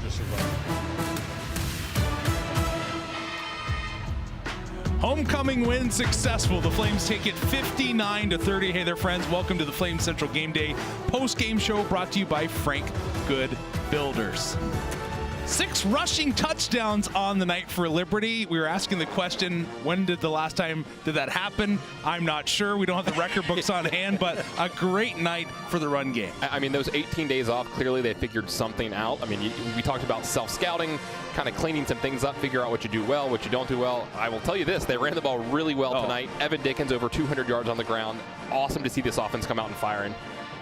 to survive. Homecoming win successful. The Flames take it 59-30. Hey there, friends. Welcome to the Flames Central Game Day post-game show brought to you by Frank Good Builders. 6 rushing touchdowns on the night for Liberty. We were asking the question, when did the last time did that happen? I'm not sure. We don't have the record books on hand, but a great night for the run game. I mean, those 18 days off, clearly they figured something out. I mean, we talked about self-scouting, kind of cleaning some things up, figure out what you do well, what you don't do well. I will tell you this, they ran the ball really well tonight. Evan Dickens over 200 yards on the ground. Awesome to see this offense come out and firing.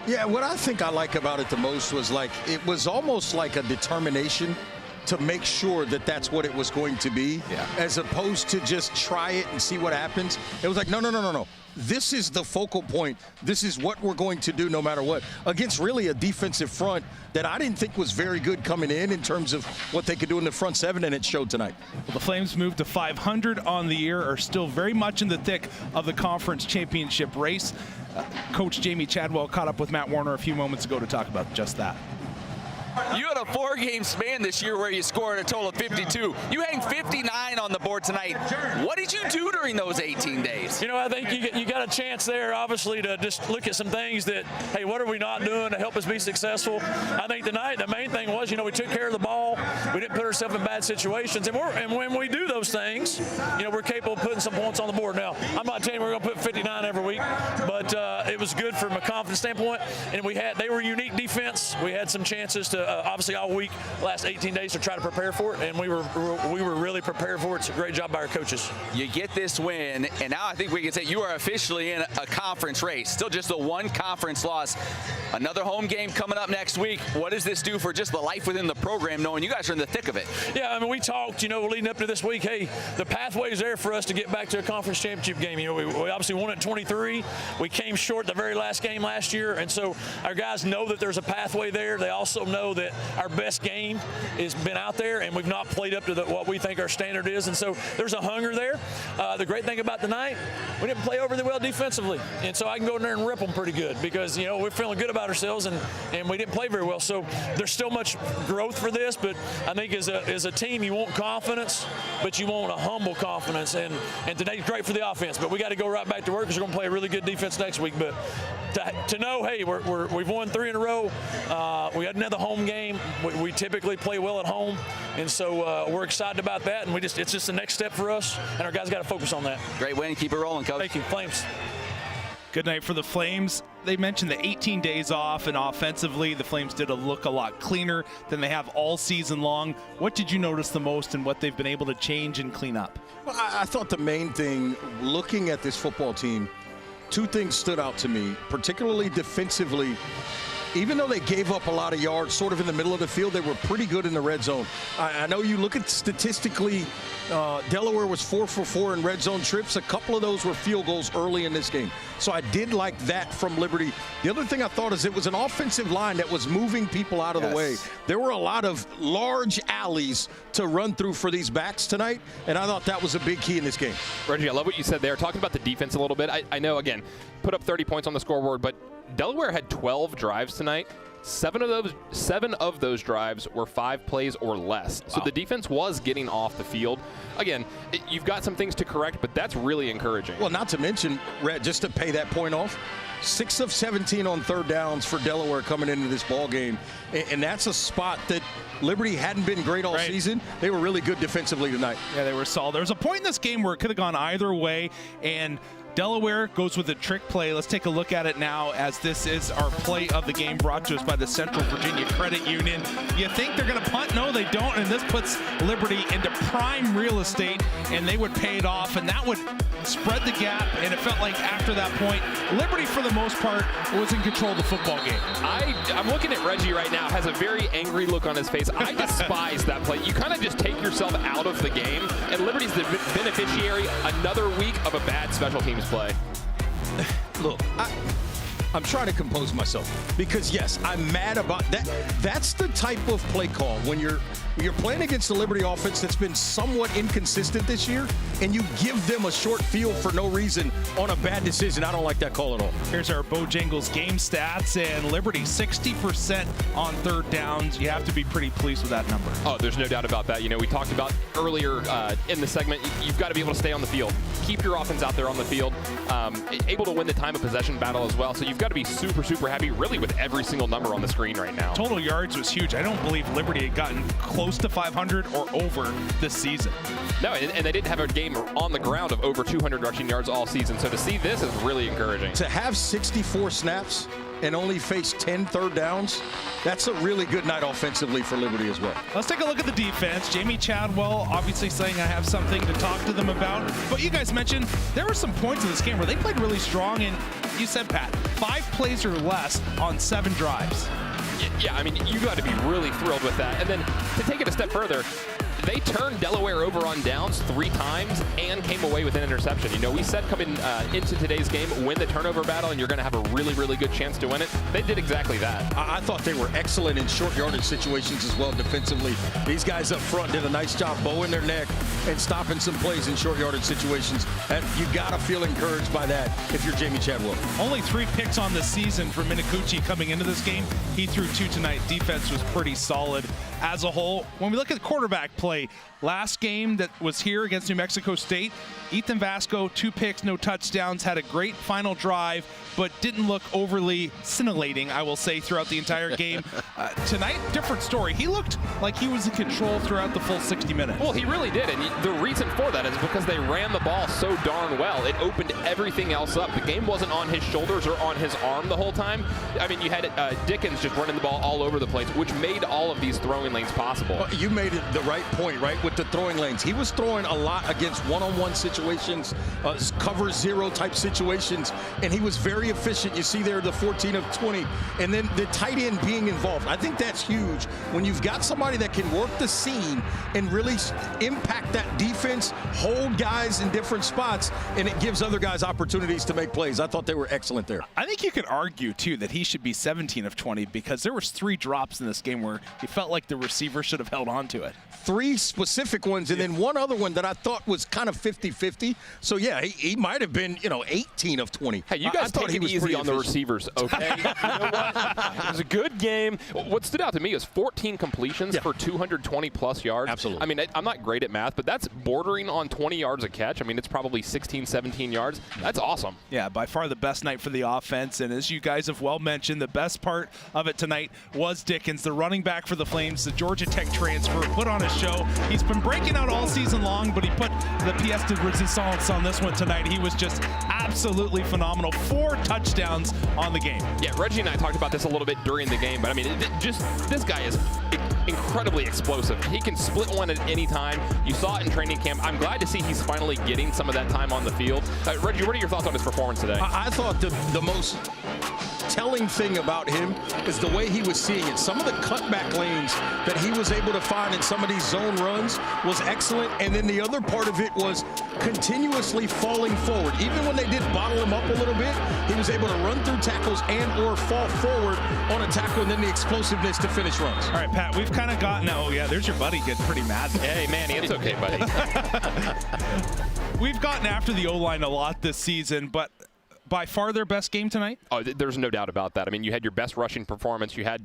Yeah, what I think I like about it the most was it was almost like a determination to make sure that that's what it was going to be, as opposed to just try it and see what happens. It was like, no. This is the focal point. This is what we're going to do no matter what, against really a defensive front that I didn't think was very good coming in terms of what they could do in the front seven, and it showed tonight. Well, the Flames moved to 500 on the year, are still very much in the thick of the conference championship race. Coach Jamie Chadwell caught up with Matt Warner a few moments ago to talk about just that. You had a 4-game span this year where you scored a total of 52. You hang 59 on the board tonight. What did you do during those 18 days? You know, I think you got a chance there, obviously, to just look at some things that, hey, what are we not doing to help us be successful? I think tonight the main thing was, we took care of the ball. We didn't put ourselves in bad situations. And when we do those things, we're capable of putting some points on the board. Now, I'm not telling you we're going to put 59 every week, but it was good from a confidence standpoint. And they were a unique defense. We had some chances to obviously all week, last 18 days, to try to prepare for it, and we were really prepared for it. It's a great job by our coaches. You get this win, and now I think we can say you are officially in a conference race. Still just the one conference loss. Another home game coming up next week. What does this do for just the life within the program, knowing you guys are in the thick of it? Yeah, I mean, we talked, leading up to this week, hey, the pathway's there for us to get back to a conference championship game. We obviously won at 23. We came short the very last game last year, and so our guys know that there's a pathway there. They also know that our best game has been out there, and we've not played up to what we think our standard is, and so there's a hunger there. The great thing about tonight, we didn't play overly well defensively, and so I can go in there and rip them pretty good because, we're feeling good about ourselves, and we didn't play very well. So there's still much growth for this, but I think as a team, you want confidence, but you want a humble confidence, and tonight's great for the offense, but we got to go right back to work because we're going to play a really good defense next week. But to know, hey, we've won 3 in a row. We had another home game. We typically play well at home, and so we're excited about that. And it's just the next step for us, and our guys got to focus on that. Great win. Keep it rolling, Coach. Thank you, Flames. Good night for the Flames. They mentioned the 18 days off, and offensively, the Flames did look a lot cleaner than they have all season long. What did you notice the most and what they've been able to change and clean up? Well, I thought the main thing, looking at this football team, 2 things stood out to me, particularly defensively. Even though they gave up a lot of yards sort of in the middle of the field, they were pretty good in the red zone. I know you look at statistically, Delaware was 4 for 4 in red zone trips. A couple of those were field goals early in this game. So I did like that from Liberty. The other thing I thought is it was an offensive line that was moving people out of the way. There were a lot of large alleys to run through for these backs tonight, and I thought that was a big key in this game. Reggie, I love what you said there. Talking about the defense a little bit, I know, again, put up 30 points on the scoreboard, but Delaware had 12 drives tonight. 7 of those drives were 5 plays or less. So the defense was getting off the field. Again, you've got some things to correct, but that's really encouraging. Well, not to mention, Rhett, just to pay that point off, 6 of 17 on 3rd downs for Delaware coming into this ball game. And that's a spot that Liberty hadn't been great all season. They were really good defensively tonight. Yeah, they were solid. There was a point in this game where it could have gone either way, and Delaware goes with a trick play. Let's take a look at it now, as this is our play of the game brought to us by the Central Virginia Credit Union. You think they're going to punt? No, they don't, and this puts Liberty into prime real estate, and they would pay it off, and that would spread the gap, and it felt like after that point, Liberty, for the most part, was in control of the football game. I'm looking at Reggie right now, has a very angry look on his face. I despise that play. You kind of just take yourself out of the game, and Liberty's the beneficiary another week of a bad special teams play. Look, I'm trying to compose myself because, yes, I'm mad about that. That's the type of play call when you're You're playing against the Liberty offense that's been somewhat inconsistent this year, and you give them a short field for no reason on a bad decision. I don't like that call at all. Here's our Bojangles game stats, and Liberty 60% on third downs. You have to be pretty pleased with that number. Oh, there's no doubt about that. You know, we talked about earlier in the segment, you've got to be able to stay on the field. Keep your offense out there on the field. Able to win the time of possession battle as well. So you've got to be super, super happy really with every single number on the screen right now. Total yards was huge. I don't believe Liberty had gotten close to 500 or over this season. No, and they didn't have a game on the ground of over 200 rushing yards all season. So to see this is really encouraging. To have 64 snaps and only face 10 third downs, that's a really good night offensively for Liberty as well. Let's take a look at the defense. Jamie Chadwell obviously saying I have something to talk to them about. But you guys mentioned there were some points in this game where they played really strong. And you said, Pat, 5 plays or less on 7 drives. Yeah, I mean, you got to be really thrilled with that. And then to take it a step further, they turned Delaware over on downs 3 times and came away with an interception. You know, we said coming into today's game, win the turnover battle, and you're going to have a really, really good chance to win it. They did exactly that. I thought they were excellent in short yardage situations as well defensively. These guys up front did a nice job bowing their neck and stopping some plays in short yardage situations. And you got to feel encouraged by that if you're Jamie Chadwell. Only 3 picks on the season for Minicucci coming into this game. He threw 2 tonight. Defense was pretty solid as a whole. When we look at quarterback play, last game that was here against New Mexico State, Ethan Vasco, 2 picks, no touchdowns, had a great final drive, but didn't look overly scintillating, I will say, throughout the entire game. Tonight, different story. He looked like he was in control throughout the full 60 minutes. Well, he really did, and the reason for that is because they ran the ball so darn well. It opened everything else up. The game wasn't on his shoulders or on his arm the whole time. I mean, you had Dickens just running the ball all over the place, which made all of these throwing lanes possible. Well, you made it the right point, right, with the throwing lanes. He was throwing a lot against one-on-one situations, cover 0 type situations, and he was very efficient. You see there the 14 of 20, and then the tight end being involved. I think that's huge when you've got somebody that can work the seam and really impact that defense, hold guys in different spots, and it gives other guys opportunities to make plays. I thought they were excellent there. I think you could argue, too, that he should be 17 of 20 because there was 3 drops in this game where he felt like the receiver should have held on to it. 3 specific ones, and then one other one that I thought was kind of 50-50. So, yeah, he might have been, 18 of 20. Hey, you guys take it easy on the receivers, okay? You know what? It was a good game. What stood out to me is 14 completions for 220-plus yards. Absolutely. I mean, I'm not great at math, but that's bordering on 20 yards a catch. I mean, it's probably 16, 17 yards. That's awesome. Yeah, by far the best night for the offense. And as you guys have well mentioned, the best part of it tonight was Dickens, the running back for the Flames, the Georgia Tech transfer, put on a show. He's been breaking out all season long, but he put the pièce de résistance on this one tonight. He was just absolutely phenomenal. 4 touchdowns on the game. Yeah, Reggie and I talked about this a little bit during the game, but I mean, this guy is incredibly explosive. He can split one at any time. You saw it in training camp. I'm glad to see he's finally getting some of that time on the field. Reggie, what are your thoughts on his performance today? I thought the most telling thing about him is the way he was seeing it. Some of the cutback lanes that he was able to find in some of these zone runs was excellent, and then the other part of it was continuously falling forward. Even when they did bottle him up a little bit, he was able to run through tackles and or fall forward on a tackle, and then the explosiveness to finish runs. All right, Pat, we've kind of gotten, oh yeah, there's your buddy getting pretty mad. Hey, Manny, it's okay, buddy. We've gotten after the O-line a lot this season, but by far their best game tonight? Oh, there's no doubt about that. I mean, you had your best rushing performance. You had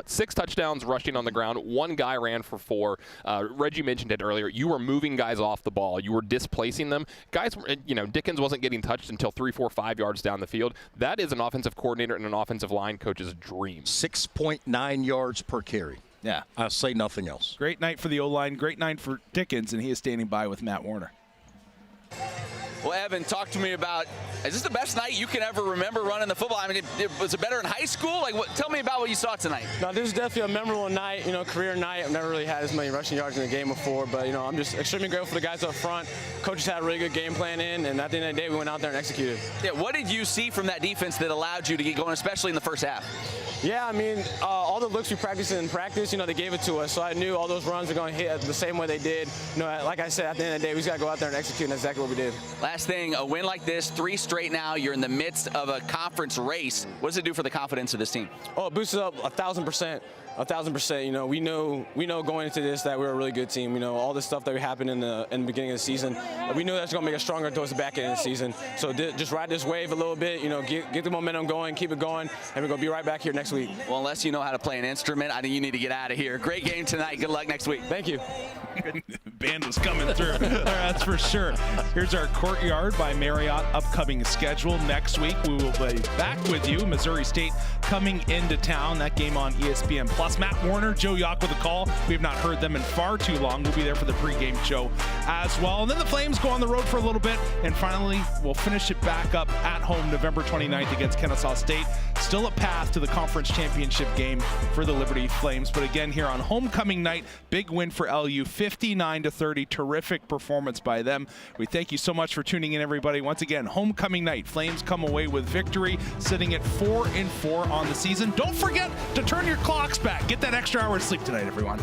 6 touchdowns rushing on the ground. 1 guy ran for 4. Reggie mentioned it earlier. You were moving guys off the ball. You were displacing them. Guys, Dickens wasn't getting touched until 3, 4, 5 yards down the field. That is an offensive coordinator and an offensive line coach's dream. 6.9 yards per carry. Yeah. I'll say nothing else. Great night for the O-line. Great night for Dickens, and he is standing by with Matt Warner. Well, Evan, talk to me about, is this the best night you can ever remember running the football? I mean, was it better in high school? Tell me about what you saw tonight. No, this is definitely a memorable night, career night. I've never really had as many rushing yards in a game before, but, I'm just extremely grateful for the guys up front. Coaches had a really good game plan in, and at the end of the day, we went out there and executed. Yeah, what did you see from that defense that allowed you to get going, especially in the first half? Yeah, I mean, all the looks we practiced in practice, they gave it to us. So I knew all those runs were going to hit the same way they did. Like I said, at the end of the day, we just got to go out there and execute, and that's exactly what we did. Last thing, a win like this, 3 straight now. You're in the midst of a conference race. What does it do for the confidence of this team? Oh, it boosts it up 1,000%. 1,000%. We know going into this that we're a really good team. All the stuff that happened in the beginning of the season, we knew that's going to make us stronger towards the back end of the season. So just ride this wave a little bit. Get the momentum going, keep it going, and we're going to be right back here next week. Well, unless you know how to play an instrument, I think you need to get out of here. Great game tonight. Good luck next week. Thank you. Band was coming through. That's for sure. Here's our Courtyard by Marriott upcoming schedule. Next week, we will be back with you. Missouri State coming into town. That game on ESPN Plus. Matt Warner, Joe Yock with a call. We have not heard them in far too long. We'll be there for the pregame show as well. And then the Flames go on the road for a little bit. And finally, we'll finish it back up at home November 29th against Kennesaw State. Still a path to the conference championship game for the Liberty Flames. But again, here on homecoming night, big win for LU, 59-30. Terrific performance by them. We thank you so much for tuning in, everybody. Once again, homecoming night. Flames come away with victory, sitting at 4-4 on the season. Don't forget to turn your clocks back. Get that extra hour of sleep tonight, everyone.